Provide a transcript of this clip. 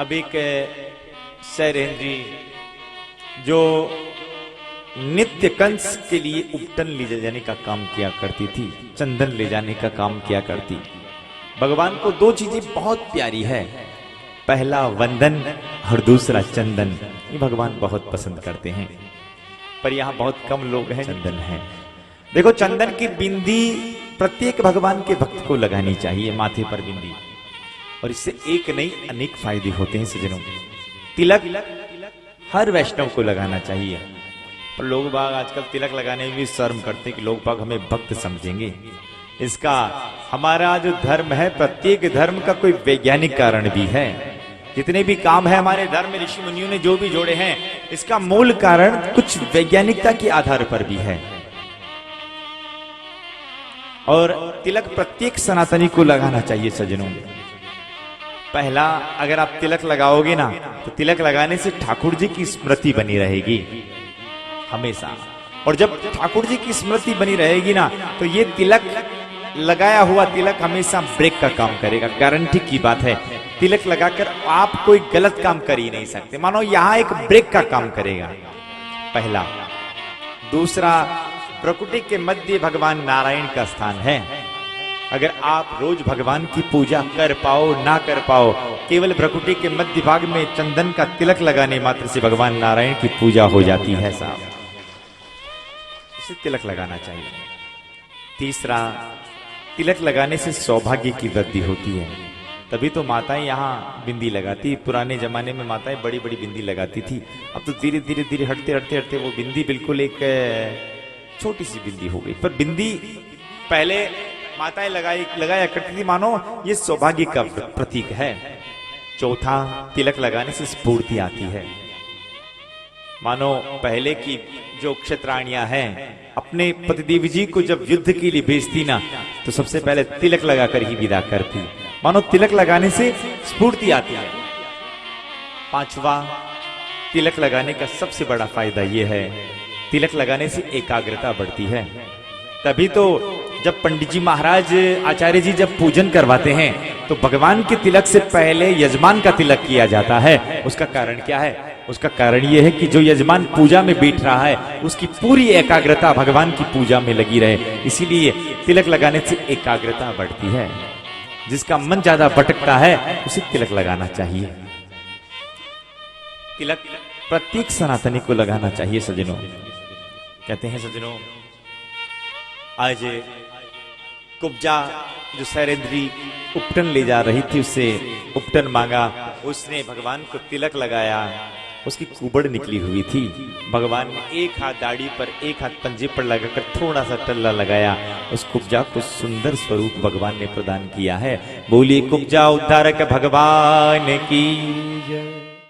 अब एक सैरेंद्री जो नित्य कंस के लिए उपटन ले जाने का काम किया करती थी, चंदन ले जाने का काम किया करती। भगवान को दो चीजें बहुत प्यारी है, पहला वंदन और दूसरा चंदन। ये भगवान बहुत पसंद करते हैं, पर यहाँ बहुत कम लोग हैं चंदन है। देखो, चंदन की बिंदी प्रत्येक भगवान के भक्त को लगानी चाहिए, माथे पर बिंदी, और इससे एक नहीं अनेक फायदे होते हैं सज्जनों। तिलक हर वैष्णव को लगाना चाहिए, पर लोग बाग आजकल तिलक लगाने में भी शर्म करते हैं कि लोग बाग हमें भक्त समझेंगे। इसका हमारा जो धर्म है, प्रत्येक धर्म का कोई वैज्ञानिक कारण भी है। जितने भी काम है हमारे धर्म में ऋषि मुनियों ने जो भी जोड़े हैं, इसका मूल कारण कुछ वैज्ञानिकता के आधार पर भी है। और तिलक प्रत्येक सनातनी को लगाना चाहिए सज्जनों। पहला, अगर आप तिलक लगाओगे ना, तो तिलक लगाने से ठाकुर जी की स्मृति बनी रहेगी हमेशा। और जब ठाकुर जी की स्मृति बनी रहेगी ना, तो ये तिलक लगाया हुआ तिलक हमेशा ब्रेक का काम करेगा। गारंटी की बात है, तिलक लगाकर आप कोई गलत काम कर ही नहीं सकते। मानो यहां एक ब्रेक का काम करेगा, पहला। दूसरा, प्रकृति के मध्य भगवान नारायण का स्थान है। अगर आप रोज भगवान की पूजा कर पाओ ना कर पाओ, केवल प्रकृति के मध्य भाग में चंदन का तिलक लगाने मात्र से भगवान नारायण की पूजा हो जाती है साहब। इसे तिलक लगाना चाहिए। तीसरा, तिलक लगाने से सौभाग्य की वृद्धि होती है। तभी तो माताएं यहाँ बिंदी लगाती। पुराने जमाने में माताएं बड़ी बड़ी बिंदी लगाती थी। अब तो धीरे धीरे धीरे हटते हटते हटते वो बिंदी बिल्कुल एक छोटी सी बिंदी हो गई। पर बिंदी पहले माताएं लगाया करती थी, मानो ये सौभाग्य का प्रतीक है। चौथा, तिलक लगाने से स्फूर्ति आती है। मानो पहले की जो क्षत्राणियां हैं, अपने पतिदेव जी को जब युद्ध के लिए भेजती ना, तो सबसे पहले तिलक लगाकर ही विदा करती। मानो तिलक लगाने से स्फूर्ति आती है। पांचवा, तिलक लगाने का सबसे बड़ा फायदा यह है, तिलक लगाने से एकाग्रता बढ़ती है। तभी तो जब पंडित जी महाराज आचार्य जी जब पूजन करवाते हैं, तो भगवान के तिलक से पहले यजमान का तिलक किया जाता है। उसका कारण क्या है? उसका कारण यह है कि जो यजमान पूजा में बैठ रहा है, उसकी पूरी एकाग्रता भगवान की पूजा में लगी रहे। इसीलिए तिलक लगाने से एकाग्रता बढ़ती है। जिसका मन ज्यादा भटकता है, उसे तिलक लगाना चाहिए। तिलक प्रत्येक सनातनी को लगाना चाहिए सज्जनों। कहते हैं सज्जनों, आज कुब्जा जो सैरेंद्री उपटन ले जा रही थी, उससे उपटन मांगा, उसने भगवान को तिलक लगाया। उसकी कुबड़ निकली हुई थी। भगवान ने एक हाथ दाढ़ी पर, एक हाथ पंजे पर लगाकर थोड़ा सा टल्ला लगाया। उस कुब्जा को सुंदर स्वरूप भगवान ने प्रदान किया है। बोलिए कुब्जा उद्धारक भगवान की जय।